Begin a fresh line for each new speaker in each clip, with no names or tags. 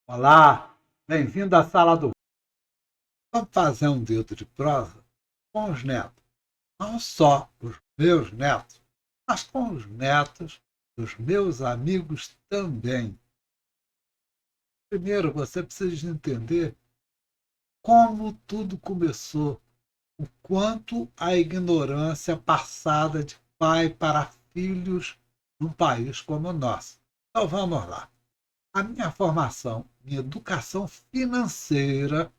Olá, bem-vindo à sala do. Vamos fazer um dedo de prosa com os netos. Não só os meus netos, mas com os netos dos meus amigos também. Primeiro, você precisa entender como tudo começou, o quanto a ignorância passada de pai para filhos num país como o nosso. Então vamos lá. A minha formação, minha educação financeira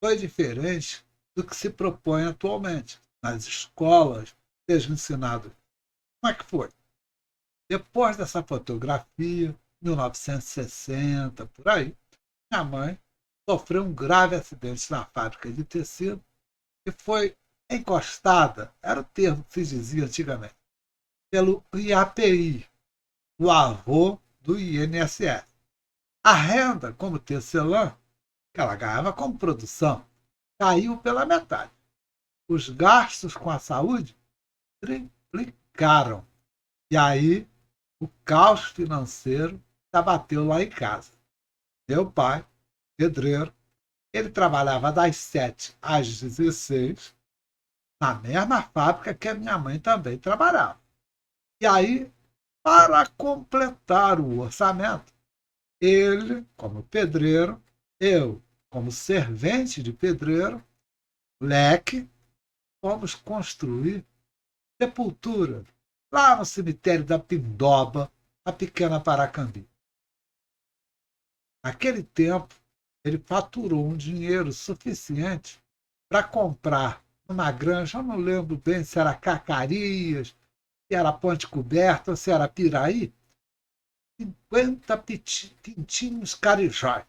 foi diferente do que se propõe atualmente. Nas escolas, seja ensinado. Como é que foi? Depois dessa fotografia, 1960, por aí, minha mãe sofreu um grave acidente na fábrica de tecido e foi encostada, era o termo que se dizia antigamente, pelo IAPI, o avô do INSS. A renda como tecelã, que ela ganhava como produção, caiu pela metade. Os gastos com a saúde triplicaram. E aí o caos financeiro se abateu lá em casa. Meu pai, pedreiro, ele trabalhava das 7 às 16 na mesma fábrica que a minha mãe também trabalhava. E aí, para completar o orçamento, ele, como pedreiro, eu, como servente de pedreiro, leque, fomos construir sepultura lá no cemitério da Pindoba, a pequena Paracambi. Naquele tempo, ele faturou um dinheiro suficiente para comprar numa granja, eu não lembro bem se era Cacarias, se era Ponte Coberta ou se era Piraí, 50 pintinhos carijós.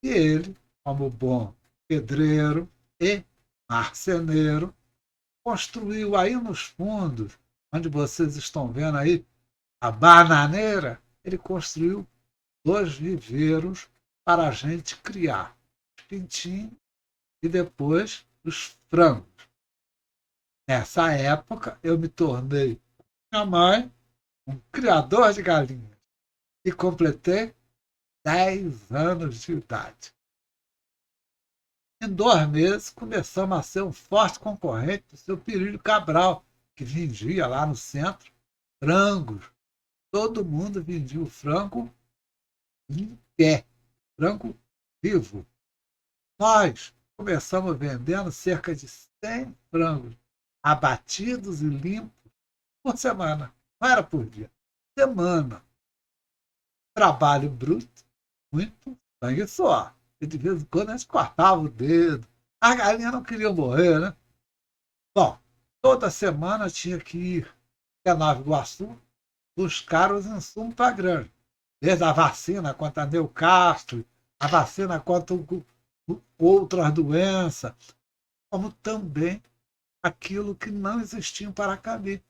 E ele, como bom pedreiro e marceneiro, construiu aí nos fundos, onde vocês estão vendo aí a bananeira, ele construiu 2 viveiros para a gente criar os pintinhos e depois os frangos. Nessa época, eu me tornei, minha mãe, um criador de galinhas e completei 10 anos de idade. Em 2 meses, começamos a ser um forte concorrente do seu Perílio Cabral, que vendia lá no centro frangos. Todo mundo vendia o frango em pé, frango vivo. Nós começamos vendendo cerca de 100 frangos abatidos e limpos por semana. Não era por dia, semana. Trabalho bruto, muito sangue e suor. E de vez em quando a gente cortava o dedo. As galinhas não queriam morrer, né? Bom, toda semana tinha que ir até Nova Iguaçu buscar os insumos para a granja. Desde a vacina contra a Neucastro, a vacina contra outras doenças, como também aquilo que não existia para caber,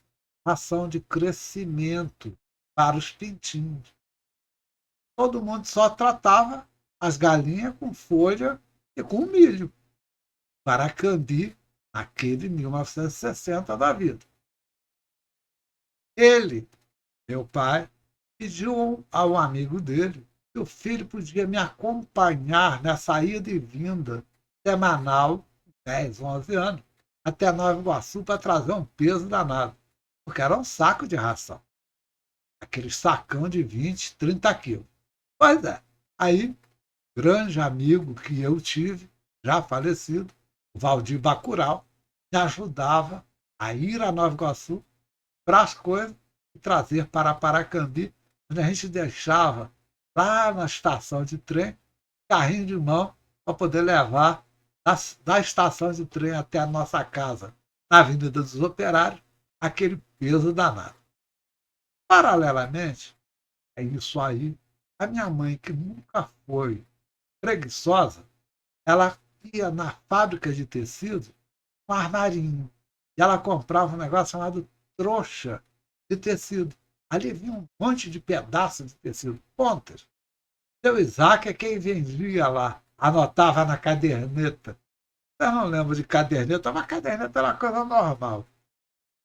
ração de crescimento para os pintinhos. Todo mundo só tratava as galinhas com folha e com milho, para cambi naquele 1960 da vida. Ele, meu pai, pediu ao amigo dele que o filho podia me acompanhar nessa ida e vinda semanal, 10, 11 anos, até Nova Iguaçu para trazer um peso danado, porque era um saco de ração. Aquele sacão de 20, 30 quilos. Pois é. Aí, grande amigo que eu tive, já falecido, o Valdir Bacurau, me ajudava a ir a Nova Iguaçu para as coisas e trazer para Paracambi, onde a gente deixava lá na estação de trem, carrinho de mão, para poder levar da estação de trem até a nossa casa, na Avenida dos Operários, aquele peso danado. Paralelamente, é isso aí, a minha mãe, que nunca foi preguiçosa, ela ia na fábrica de tecido com um armarinho. E ela comprava um negócio chamado trouxa de tecido. Ali vinha um monte de pedaços de tecido, pontas. Seu Isaac é quem vendia lá, anotava na caderneta. Eu não lembro de caderneta, mas caderneta era uma coisa normal.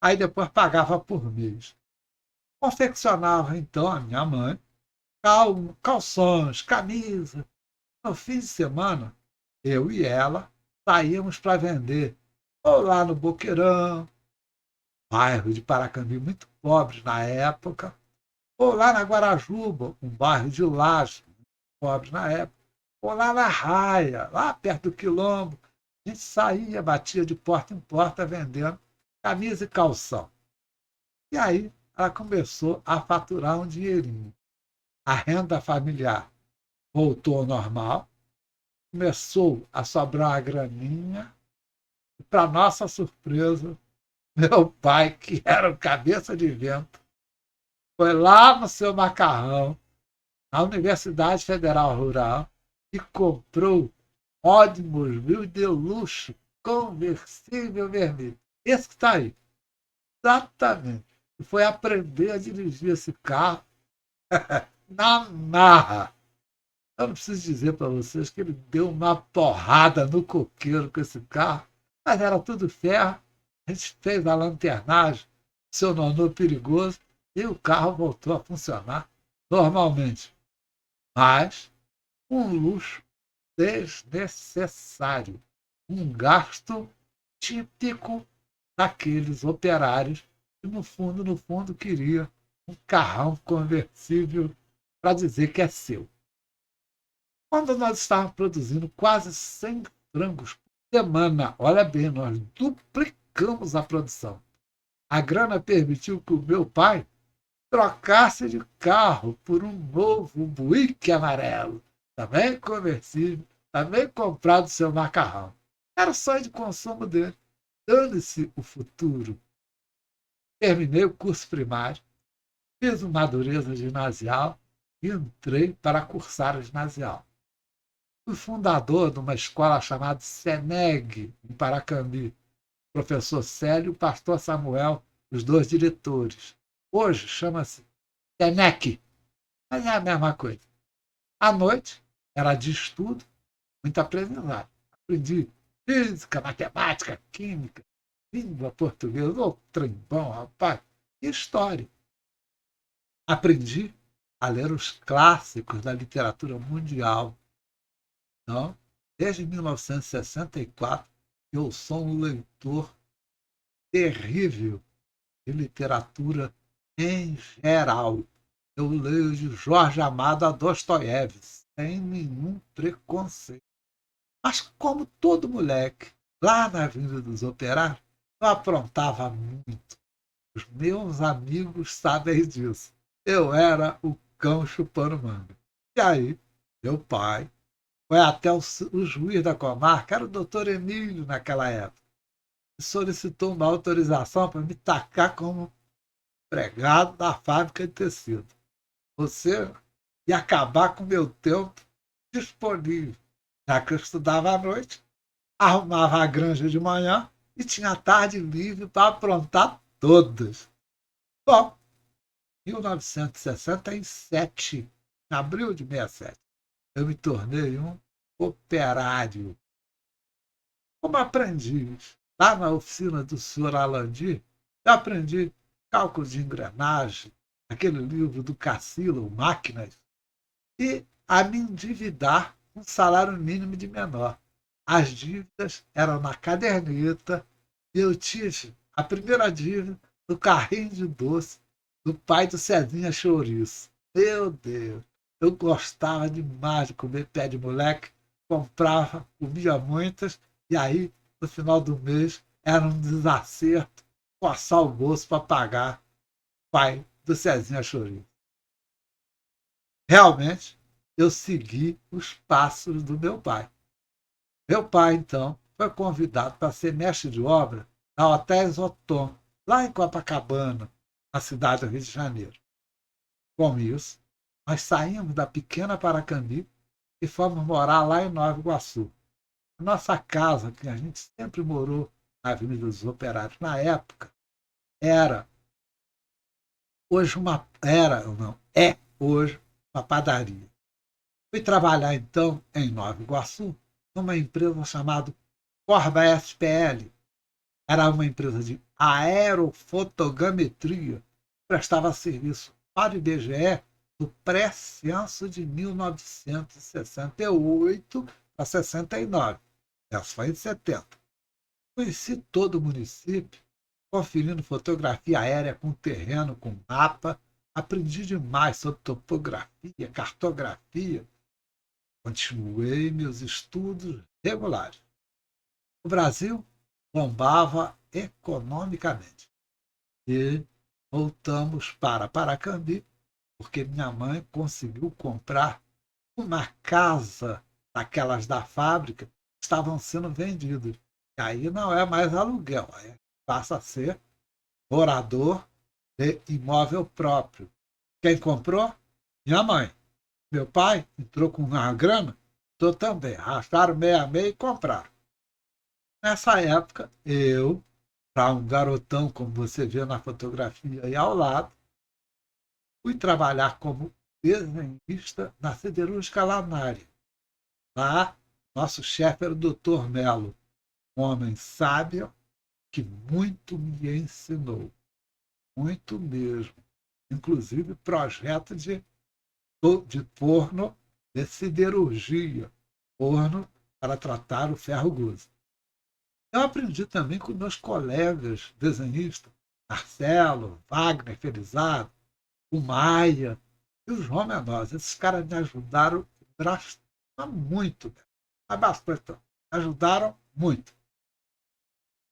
Aí depois pagava por mês. Confeccionava então a minha mãe calções, camisa. No fim de semana, eu e ela saíamos para vender, ou lá no Boqueirão, bairro de Paracambi muito pobre na época, ou lá na Guarajuba, um bairro de Laje, pobre na época, ou lá na Raia, lá perto do Quilombo. A gente saía, batia de porta em porta vendendo camisa e calção. E aí ela começou a faturar um dinheirinho. A renda familiar voltou ao normal, começou a sobrar uma graninha, e, para nossa surpresa, meu pai, que era o cabeça de vento, foi lá no seu macarrão, na Universidade Federal Rural, e comprou Ódimos Mil de luxo, conversível vermelho. Esse que está aí. Exatamente. E foi aprender a dirigir esse carro na marra. Eu não preciso dizer para vocês que ele deu uma porrada no coqueiro com esse carro, mas era tudo ferro. A gente fez a lanternagem, seu nonô perigoso, e o carro voltou a funcionar normalmente. Mas um luxo desnecessário, um gasto típico daqueles operários que, no fundo, queria um carrão conversível para dizer que é seu. Quando nós estávamos produzindo quase 100 frangos por semana, olha bem, nós duplicamos a produção. A grana permitiu que o meu pai trocasse de carro por um novo Buick amarelo, também conversível, também comprado do seu macarrão. Era o sonho de consumo dele. Dane-se o futuro. Terminei o curso primário, fiz uma madureza ginasial e entrei para cursar o ginasial. Fui fundador de uma escola chamada SENEG, em Paracambi. Professor Célio e o pastor Samuel, os dois diretores. Hoje chama-se SENEC, mas é a mesma coisa. À noite, era de estudo, muito aprendizado. Aprendi física, matemática, química, língua portuguesa, ô trem bom, rapaz, e história. Aprendi a ler os clássicos da literatura mundial. Então, desde 1964, eu sou um leitor terrível de literatura em geral. Eu leio de Jorge Amado a Dostoiévski, sem nenhum preconceito. Mas como todo moleque, lá na Avenida dos Operários, eu aprontava muito. Os meus amigos sabem disso. Eu era o cão chupando manga. E aí, meu pai foi até o juiz da comarca, era o doutor Emílio naquela época, e solicitou uma autorização para me tacar como empregado da fábrica de tecido. Você ia acabar com o meu tempo disponível, já que eu estudava à noite, arrumava a granja de manhã e tinha a tarde livre para aprontar todas. Bom, 1967, em abril de 67, eu me tornei um operário. Como aprendiz, lá na oficina do senhor Alandi, eu aprendi cálculo de engrenagem, aquele livro do Cassila, Máquinas, e a me endividar com um salário mínimo de menor. As dívidas eram na caderneta e eu tive a primeira dívida do carrinho de doce do pai do Cezinha Chouriço. Meu Deus, eu gostava demais de comer pé de moleque, comprava, comia muitas, e aí, no final do mês, era um desacerto coçar o bolso para pagar o pai do Cezinha Chouriço. Realmente, eu segui os passos do meu pai. Meu pai, então, foi convidado para ser mestre de obra na Hotéis Otom, lá em Copacabana, na cidade do Rio de Janeiro. Com isso, nós saímos da pequena Paracambi e fomos morar lá em Nova Iguaçu. A nossa casa, que a gente sempre morou na Avenida dos Operários na época, era hoje uma era, não, é hoje uma padaria. Fui trabalhar então em Nova Iguaçu numa empresa chamada Corba SPL. Era uma empresa de aerofotogrametria, prestava serviço para o IBGE do pré-censo de 1968 a 69. Essa foi em 70. Conheci todo o município, conferindo fotografia aérea com terreno, com mapa. Aprendi demais sobre topografia, cartografia. Continuei meus estudos regulares. O Brasil bombava economicamente. E voltamos para Paracambi, porque minha mãe conseguiu comprar uma casa daquelas da fábrica que estavam sendo vendidas. E aí não é mais aluguel, aí passa a ser morador de imóvel próprio. Quem comprou? Minha mãe. Meu pai entrou com uma grana, eu também. Racharam meia meia e compraram. Nessa época, eu, para um garotão, como você vê na fotografia aí ao lado, fui trabalhar como desenhista na siderúrgica Lanari. Lá, nosso chefe era o Dr. Melo, um homem sábio que muito me ensinou, muito mesmo. Inclusive projeto de forno de siderurgia, forno para tratar o ferro gusa. Eu aprendi também com meus colegas desenhistas, Marcelo, Wagner Felizardo, o Maia e o João Menosa. Esses caras me ajudaram muito, mas bastante, ajudaram muito.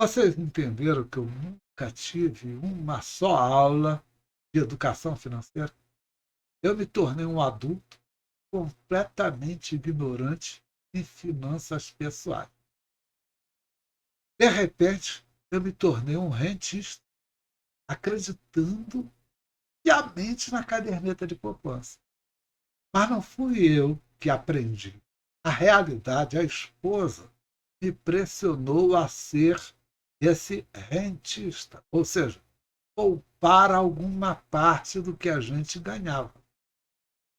Vocês entenderam que eu nunca tive uma só aula de educação financeira? Eu me tornei um adulto completamente ignorante em finanças pessoais. De repente, eu me tornei um rentista, acreditando piamente na caderneta de poupança. Mas não fui eu que aprendi. A realidade, a esposa me pressionou a ser esse rentista, ou seja, poupar alguma parte do que a gente ganhava.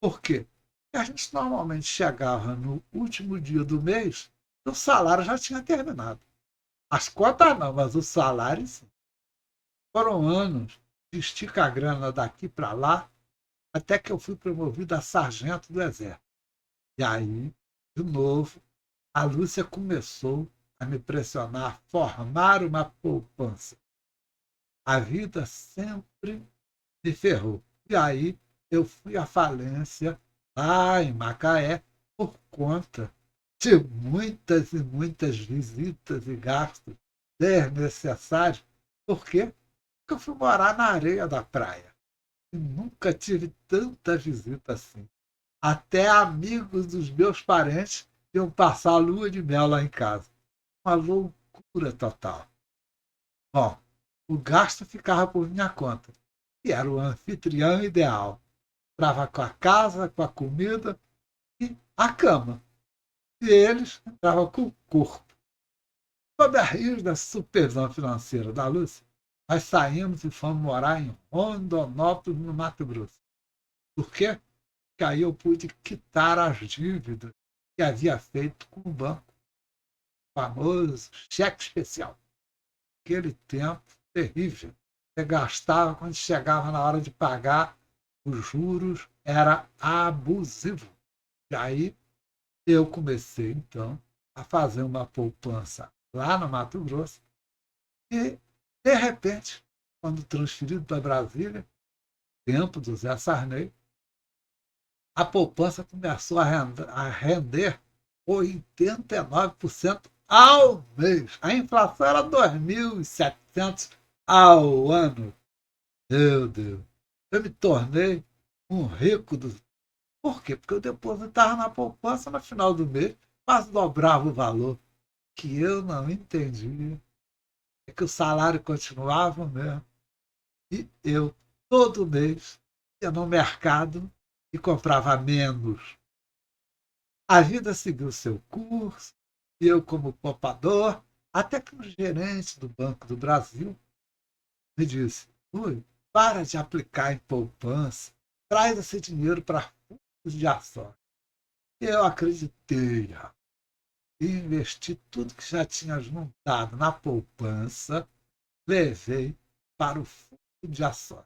Por quê? Porque a gente normalmente chegava no último dia do mês, o salário já tinha terminado. As contas não, mas o salário sim. Foram anos de estica a grana daqui para lá, até que eu fui promovido a sargento do Exército. E aí, de novo, a Lúcia começou a me pressionar a formar uma poupança. A vida sempre me ferrou. E aí eu fui à falência lá em Macaé por conta de muitas e muitas visitas e gastos desnecessários. Por quê? Porque eu fui morar na areia da praia. E nunca tive tanta visita assim. Até amigos dos meus parentes iam passar a lua de mel lá em casa. Uma loucura total. Bom, o gasto ficava por minha conta. E era o anfitrião ideal. Entrava com a casa, com a comida e a cama. E eles entravam com o corpo. Sob a rígida supervisão financeira da Lúcia, nós saímos e fomos morar em Rondonópolis, no Mato Grosso. Por quê? Porque aí eu pude quitar as dívidas que havia feito com o banco. O famoso cheque especial. Aquele tempo terrível. Você gastava quando chegava na hora de pagar, os juros era abusivo. E aí eu comecei, então, a fazer uma poupança lá no Mato Grosso e, de repente, quando transferido para Brasília, tempo do Zé Sarney, a poupança começou a render 89% ao mês. A inflação era 2.700 ao ano. Meu Deus. Eu me tornei um rico do. Por quê? Porque eu depositava na poupança no final do mês, mas dobrava o valor. Que eu não entendia. É que o salário continuava mesmo. E eu, todo mês, ia no mercado e comprava menos. A vida seguiu seu curso, e eu como poupador, até que o gerente do Banco do Brasil me disse: Ui, para de aplicar em poupança, traz esse dinheiro para fundos de ações. E eu acreditei, e investi tudo que já tinha juntado na poupança, levei para o fundo de ações.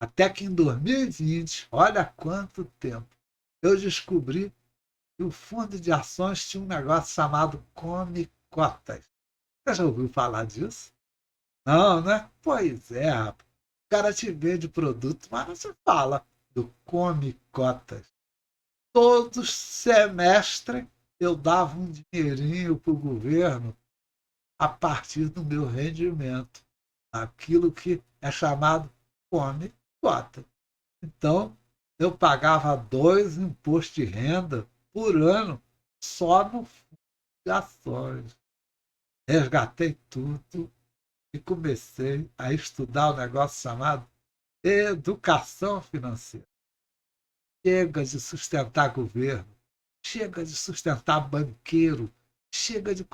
Até que em 2020, olha quanto tempo, eu descobri que o fundo de ações tinha um negócio chamado Come Cotas. Você já ouviu falar disso? Não, né? Pois é, rapaz. O cara te vende produto, mas não se fala do Come Cotas. Todo semestre eu dava um dinheirinho para o governo a partir do meu rendimento, aquilo que é chamado Come Cota. Então, eu pagava 2 impostos de renda por ano só no fundo de ações. Resgatei tudo e comecei a estudar um negócio chamado educação financeira. Chega de sustentar governo, chega de sustentar banqueiro, chega de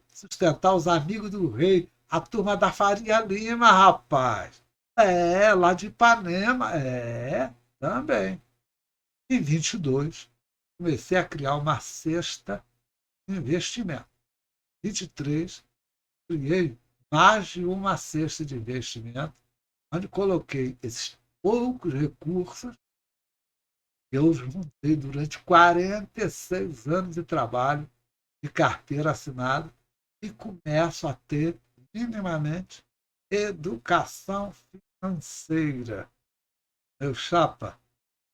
sustentar os amigos do rei, a turma da Faria Lima, rapaz. É, lá de Ipanema, também. Em 22, comecei a criar uma cesta de investimento. Em 23, criei mais de uma cesta de investimento, onde coloquei esses poucos recursos que eu juntei durante 46 anos de trabalho de carteira assinada e começo a ter minimamente educação financeira. Meu chapa,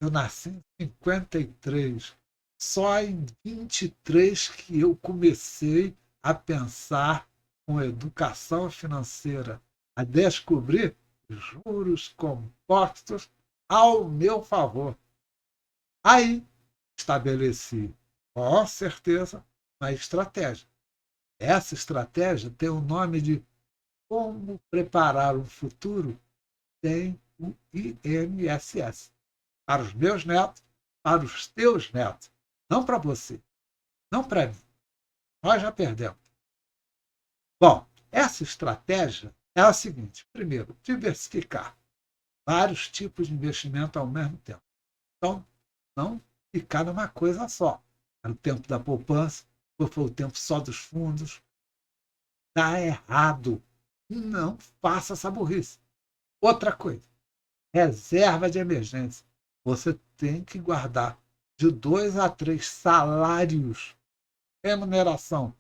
eu nasci em 53. Só em 23 que eu comecei a pensar com educação financeira, a descobrir juros compostos ao meu favor. Aí estabeleci, com certeza, uma estratégia. Essa estratégia tem o nome de Como Preparar um Futuro sem o INSS. Para os meus netos, para os teus netos. Não para você, não para mim. Nós já perdemos. Bom, essa estratégia é a seguinte: primeiro, diversificar vários tipos de investimento ao mesmo tempo. Então, não ficar numa coisa só. Era o tempo da poupança, foi o tempo só dos fundos. Está errado. Não faça essa burrice. Outra coisa, reserva de emergência. Você tem que guardar de 2 a 3 salários, remuneração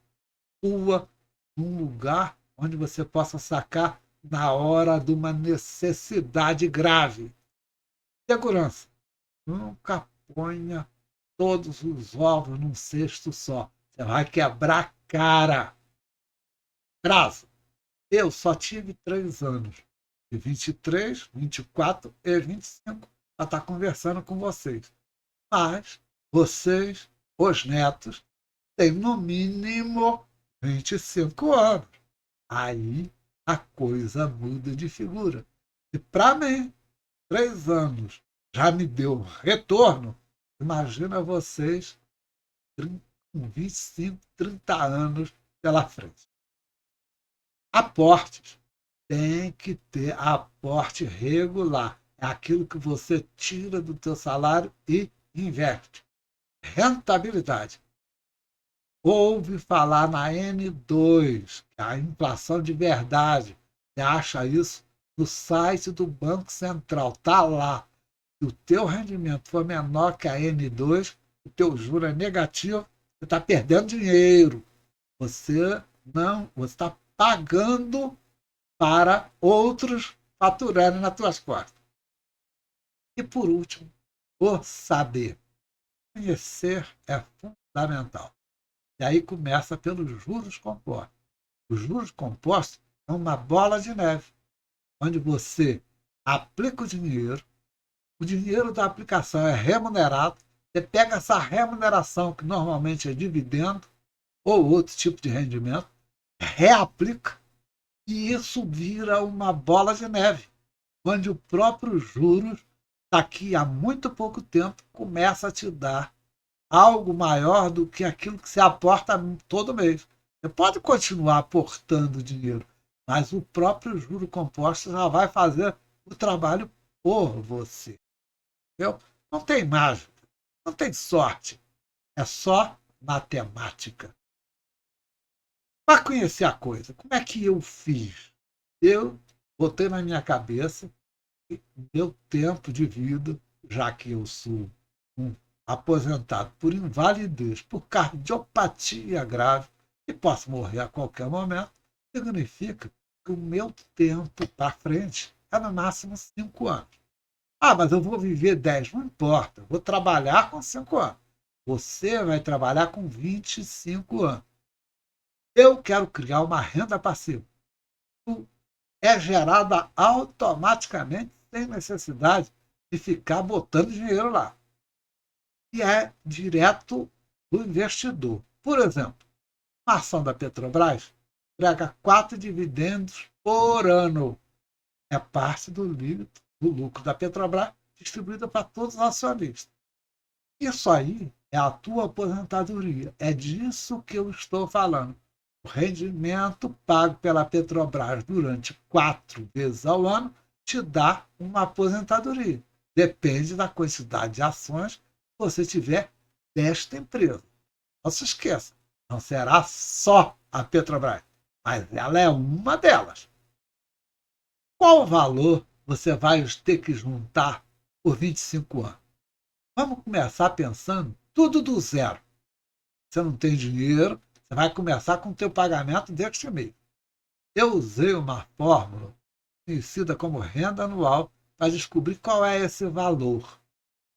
tua, num lugar onde você possa sacar na hora de uma necessidade grave. Segurança. Nunca ponha todos os ovos num cesto só. Você vai quebrar a cara. Prazo. Eu só tive 3 anos. De 23, 24 e 25 para estar conversando com vocês. Mas vocês, os netos, têm no mínimo 25 anos. Aí a coisa muda de figura. E para mim, 3 anos já me deu retorno. Imagina vocês com 25, 30 anos pela frente. Aportes. Tem que ter aporte regular. É aquilo que você tira do teu salário e investe. Rentabilidade. Ouve falar na N2, que é a inflação de verdade. Você acha isso no site do Banco Central. Está lá. Se o teu rendimento for menor que a N2, o teu juro é negativo, você está perdendo dinheiro. Você está pagando para outros faturarem nas tuas costas. E por último, o saber. Conhecer é fundamental. E aí começa pelos juros compostos. Os juros compostos são uma bola de neve, onde você aplica o dinheiro da aplicação é remunerado, você pega essa remuneração, que normalmente é dividendo ou outro tipo de rendimento, reaplica, e isso vira uma bola de neve, onde o próprio juros, daqui a muito pouco tempo, começa a te dar algo maior do que aquilo que você aporta todo mês. Você pode continuar aportando dinheiro, mas o próprio juro composto já vai fazer o trabalho por você. Entendeu? Não tem mágica, não tem sorte, é só matemática. Para conhecer a coisa, como é que eu fiz? Eu botei na minha cabeça meu tempo de vida, já que eu sou um aposentado por invalidez, por cardiopatia grave, e posso morrer a qualquer momento, significa que o meu tempo para frente é no máximo 5 anos. Ah, mas eu vou viver 10, não importa, vou trabalhar com 5 anos. Você vai trabalhar com 25 anos. Eu quero criar uma renda passiva. É gerada automaticamente, sem necessidade de ficar botando dinheiro lá. E é direto do investidor. Por exemplo, uma ação da Petrobras entrega 4 dividendos por ano. É parte do lucro da Petrobras distribuída para todos os acionistas. Isso aí é a tua aposentadoria. É disso que eu estou falando. O rendimento pago pela Petrobras durante 4 vezes ao ano te dá uma aposentadoria. Depende da quantidade de ações que você tiver desta empresa. Não se esqueça, não será só a Petrobras, mas ela é uma delas. Qual valor você vai ter que juntar por 25 anos? Vamos começar pensando tudo do zero. Você não tem dinheiro, você vai começar com o teu pagamento deste mês. Eu usei uma fórmula conhecida como renda anual para descobrir qual é esse valor.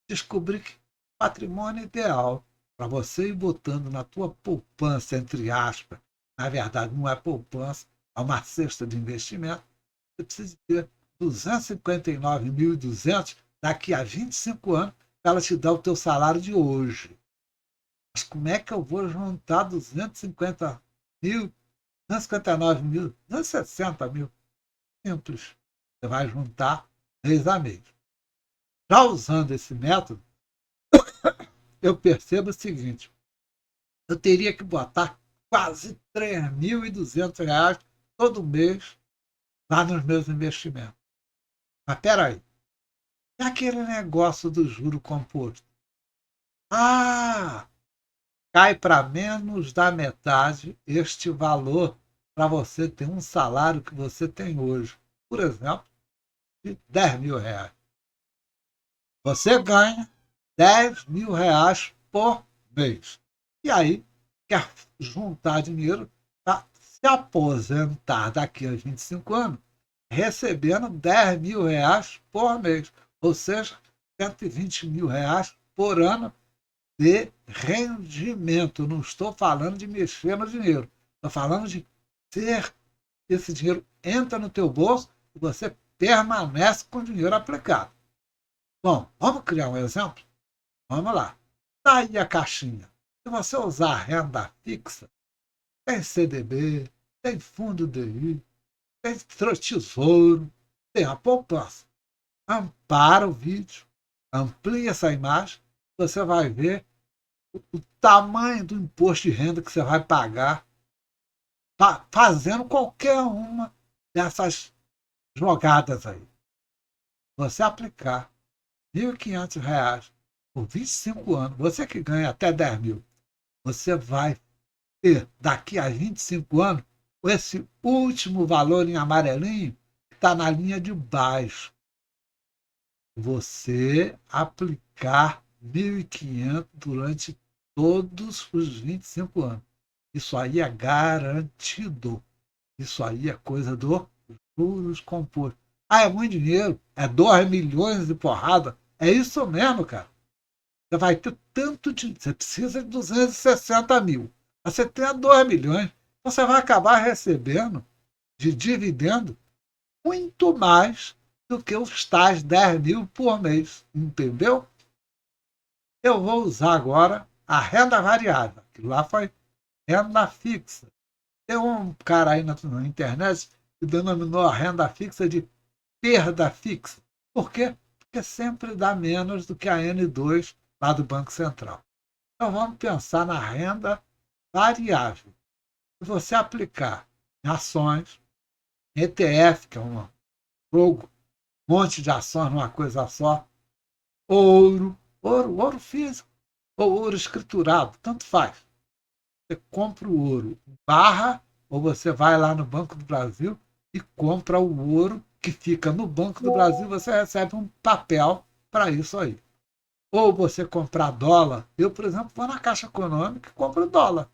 Descobri que o patrimônio ideal para você ir botando na tua poupança, entre aspas, na verdade não é poupança, é uma cesta de investimento, você precisa ter 259.200 daqui a 25 anos para ela te dar o teu salário de hoje. Mas como é que eu vou juntar 250 mil, 259 mil, 260 mil? Simples. Você vai juntar mês a mês. Já usando esse método, eu percebo o seguinte: eu teria que botar quase R$ 3.200 todo mês lá nos meus investimentos. Mas peraí, e aquele negócio do juro composto? Ah, cai para menos da metade este valor para você ter um salário que você tem hoje. Por exemplo, de R$ 10.000. Você ganha R$ 10.000 por mês. E aí, quer juntar dinheiro para se aposentar daqui a 25 anos, recebendo R$ 10.000 por mês. Ou seja, R$ 120.000 por ano de rendimento. Não estou falando de mexer no dinheiro. Estou falando de ter esse dinheiro entra no teu bolso e você permanece com o dinheiro aplicado. Bom, vamos criar um exemplo? Vamos lá. Está aí a caixinha. Se você usar a renda fixa, tem CDB, tem fundo DI, tem tesouro, tem a poupança. Ampara o vídeo, amplia essa imagem, você vai ver o tamanho do imposto de renda que você vai pagar fazendo qualquer uma dessas jogadas aí. Você aplicar R$ 1.500 por 25 anos, você que ganha até 10 mil, você vai ter daqui a 25 anos esse último valor em amarelinho que está na linha de baixo. Você aplicar 1.500 durante todos os 25 anos. Isso aí é garantido. Isso aí é coisa do juros compostos. Ah, é muito dinheiro? É 2 milhões de porrada? É isso mesmo, cara. Você vai ter tanto dinheiro. Você precisa de 260 mil. Você tem 2 milhões. Você vai acabar recebendo de dividendo muito mais do que os tais 10 mil por mês. Entendeu? Eu vou usar agora a renda variável. Que lá foi renda fixa. Tem um cara aí na internet que denominou a renda fixa de perda fixa. Por quê? Porque sempre dá menos do que a N2 lá do Banco Central. Então vamos pensar na renda variável. Se você aplicar em ações, ETF, que é um jogo, um monte de ações numa coisa só, ouro físico ou ouro escriturado, tanto faz. Você compra o ouro barra ou você vai lá no Banco do Brasil e compra o ouro que fica no Banco do Brasil, você recebe um papel para isso aí. Ou você comprar dólar. Eu, por exemplo, vou na Caixa Econômica e compro dólar.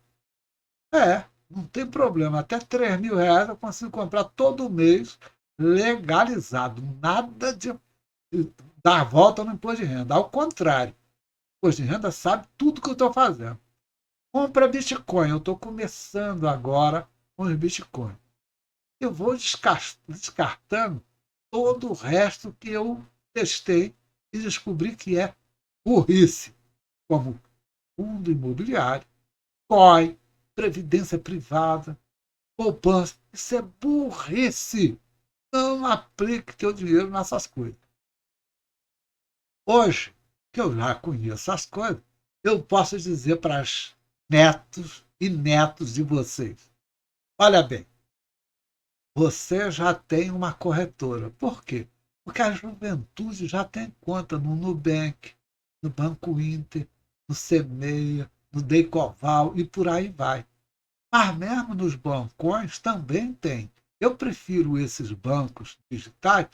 Não tem problema. Até R$ 3.000 eu consigo comprar todo mês legalizado. Nada de dar volta no imposto de renda. Ao contrário, o imposto de renda sabe tudo que eu estou fazendo. Compra Bitcoin. Eu estou começando agora com os Bitcoin. Eu vou descartando todo o resto que eu testei e descobri que é burrice, como fundo imobiliário, COI, previdência privada, poupança. Isso é burrice. Não aplique teu dinheiro nessas coisas. Hoje, que eu já conheço as coisas, eu posso dizer para os netos e netos de vocês: olha bem, você já tem uma corretora. Por quê? Porque a juventude já tem conta no Nubank, no Banco Inter, no Semeia, no Deicoval e por aí vai. Mas mesmo nos bancões também tem. Eu prefiro esses bancos digitais,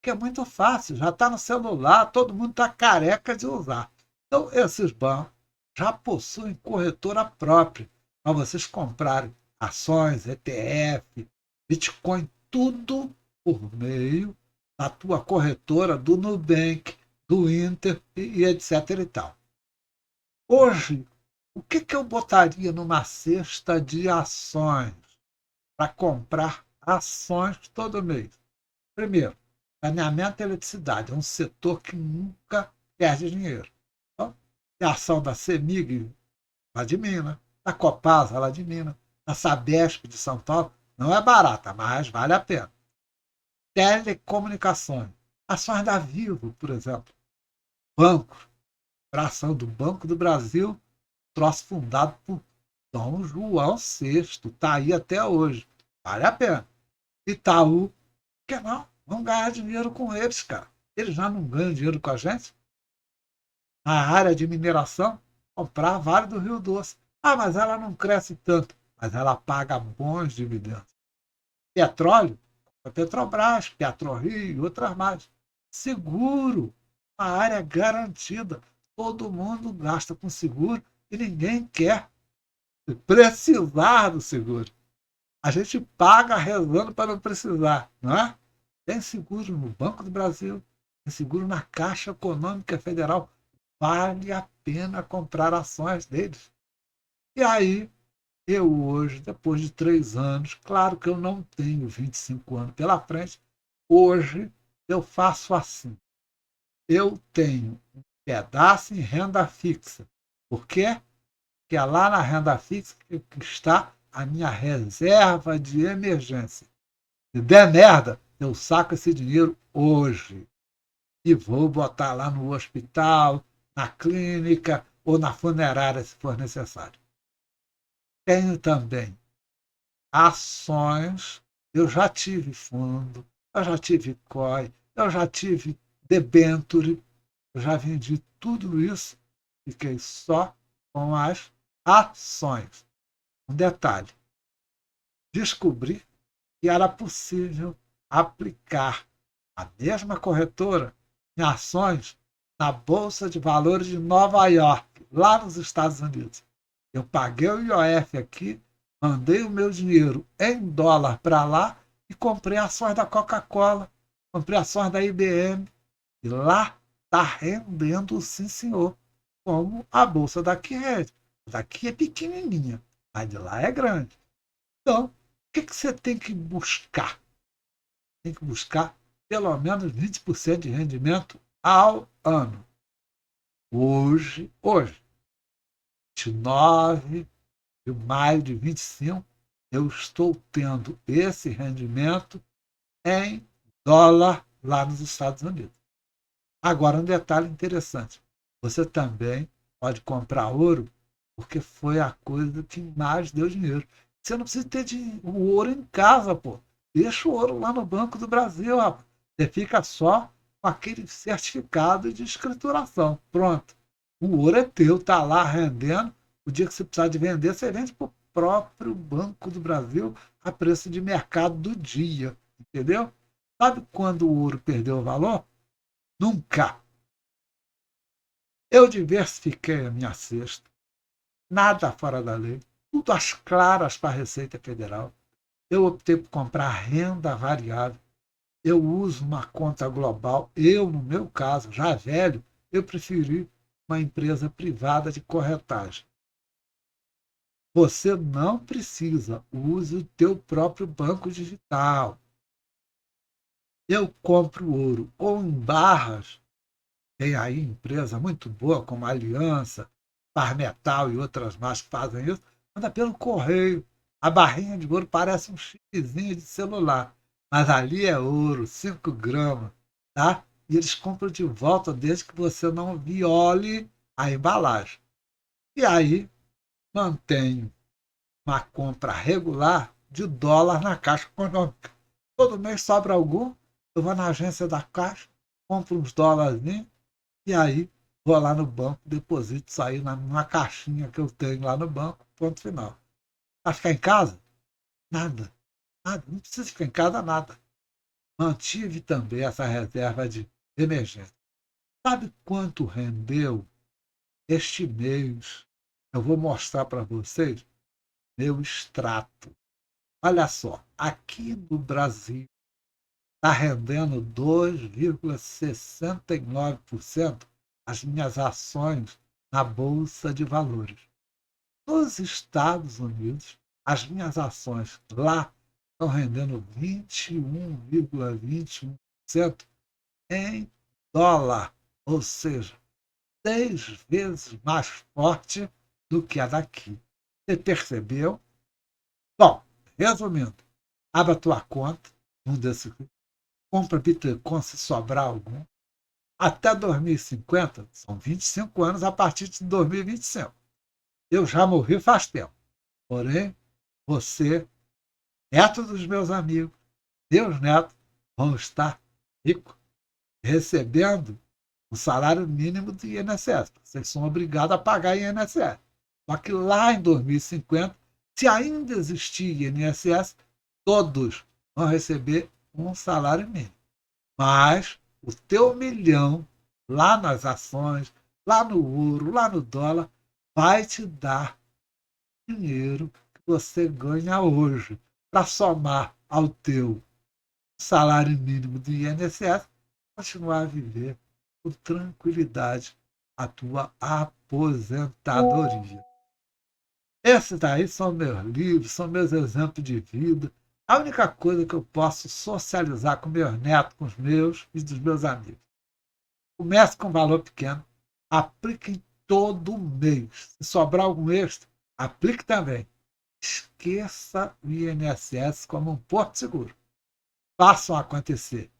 que é muito fácil, já está no celular, todo mundo está careca de usar. Então, esses bancos já possuem corretora própria para vocês comprarem ações, ETF, Bitcoin, tudo por meio da tua corretora, do Nubank, do Inter e etc. e tal. Hoje, o que eu botaria numa cesta de ações para comprar ações todo mês? Primeiro, saneamento e eletricidade. É um setor que nunca perde dinheiro. Então, tem a ação da CEMIG, lá de Minas, da Copasa, lá de Minas, da Sabesp de São Paulo. Não é barata, mas vale a pena. Telecomunicações. Ações da Vivo, por exemplo. Bancos. A ação do Banco do Brasil, troço fundado por Dom João VI. Está aí até hoje. Vale a pena. Itaú, que não? Vamos ganhar dinheiro com eles, cara. Eles já não ganham dinheiro com a gente. Na área de mineração, comprar a Vale do Rio Doce. Ah, mas ela não cresce tanto. Mas ela paga bons dividendos. Petróleo, a Petrobras, PetroRio e outras mais. Seguro, uma área garantida. Todo mundo gasta com seguro e ninguém quer precisar do seguro. A gente paga rezando para não precisar, não é? Tem seguro no Banco do Brasil, tem seguro na Caixa Econômica Federal. Vale a pena comprar ações deles. E aí, eu hoje, depois de 3 anos, claro que eu não tenho 25 anos pela frente, hoje eu faço assim. Eu tenho um pedaço em renda fixa. Por quê? Porque é lá na renda fixa que está a minha reserva de emergência. Se der merda, eu saco esse dinheiro hoje e vou botar lá no hospital, na clínica ou na funerária, se for necessário. Tenho também ações, eu já tive fundo, eu já tive COI, eu já tive debenture, eu já vendi tudo isso, fiquei só com as ações. Um detalhe, descobri que era possível aplicar a mesma corretora em ações na Bolsa de Valores de Nova York, lá nos Estados Unidos. Eu paguei o IOF aqui, mandei o meu dinheiro em dólar para lá e comprei ações da Coca-Cola, comprei ações da IBM. E lá está rendendo, sim, senhor, como a Bolsa daqui rende. Daqui é pequenininha, mas de lá é grande. Então, o que você tem que buscar? Tem que buscar pelo menos 20% de rendimento ao ano. Hoje, 29 de maio de 25, eu estou tendo esse rendimento em dólar lá nos Estados Unidos. Agora, um detalhe interessante. Você também pode comprar ouro, porque foi a coisa que mais deu dinheiro. Você não precisa ter o ouro em casa, pô. Deixa o ouro lá no Banco do Brasil, rapaz. Você fica só com aquele certificado de escrituração. Pronto. O ouro é teu, tá lá rendendo. O dia que você precisar de vender, você vende para o próprio Banco do Brasil a preço de mercado do dia. Entendeu? Sabe quando o ouro perdeu o valor? Nunca. Eu diversifiquei a minha cesta, nada fora da lei, tudo às claras para a Receita Federal. Eu optei por comprar renda variável. Eu uso uma conta global. Eu, no meu caso, já velho, eu preferi uma empresa privada de corretagem. Você não precisa, use o teu próprio banco digital. Eu compro ouro ou em barras. Tem aí empresa muito boa, como a Aliança, Farmetal e outras mais que fazem isso. Manda pelo correio. A barrinha de ouro parece um chipzinho de celular. Mas ali é ouro, 5 gramas. Tá? E eles compram de volta desde que você não viole a embalagem. E aí mantenho uma compra regular de dólar na Caixa Econômica. Todo mês sobra algum, eu vou na agência da Caixa, compro uns dólares e aí vou lá no banco, deposito isso aí numa caixinha que eu tenho lá no banco, ponto final. Vai ficar em casa? Nada. Nada. Não precisa ficar em casa, nada. Mantive também essa reserva de emergência. Sabe quanto rendeu este mês? Eu vou mostrar para vocês meu extrato. Olha só, aqui no Brasil está rendendo 2,69% as minhas ações na Bolsa de Valores. Nos Estados Unidos, as minhas ações lá estão rendendo 21,21% em dólar, ou seja, 10 vezes mais forte do que a daqui. Você percebeu? Bom, resumindo, abra a tua conta, um desses, compra Bitcoin se sobrar algum. Até 2050, são 25 anos a partir de 2025. Eu já morri faz tempo. Porém, você, neto dos meus amigos, meus netos, vão estar ricos, recebendo o salário mínimo do INSS. Vocês são obrigados a pagar INSS. Só que lá em 2050, se ainda existir INSS, todos vão receber um salário mínimo. Mas o teu milhão, lá nas ações, lá no ouro, lá no dólar, vai te dar dinheiro que você ganha hoje para somar ao teu salário mínimo do INSS, continuar a viver com tranquilidade a tua aposentadoria. Esses daí são meus livros, são meus exemplos de vida. A única coisa que eu posso socializar com meus netos, com os meus e dos meus amigos. Comece com um valor pequeno, aplique em todo mês. Se sobrar algum extra, aplique também. Esqueça o INSS como um porto seguro. Façam acontecer.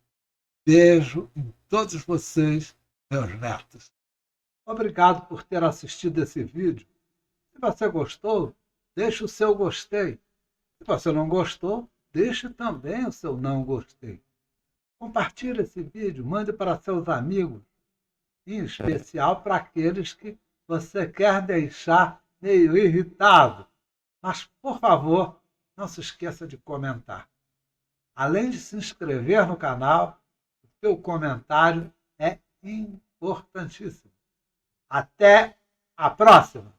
Beijo em todos vocês, meus netos. Obrigado por ter assistido esse vídeo. Se você gostou, deixe o seu gostei. Se você não gostou, deixe também o seu não gostei. Compartilhe esse vídeo, mande para seus amigos, em especial para aqueles que você quer deixar meio irritado. Mas, por favor, não se esqueça de comentar. Além de se inscrever no canal, o seu comentário é importantíssimo. Até a próxima!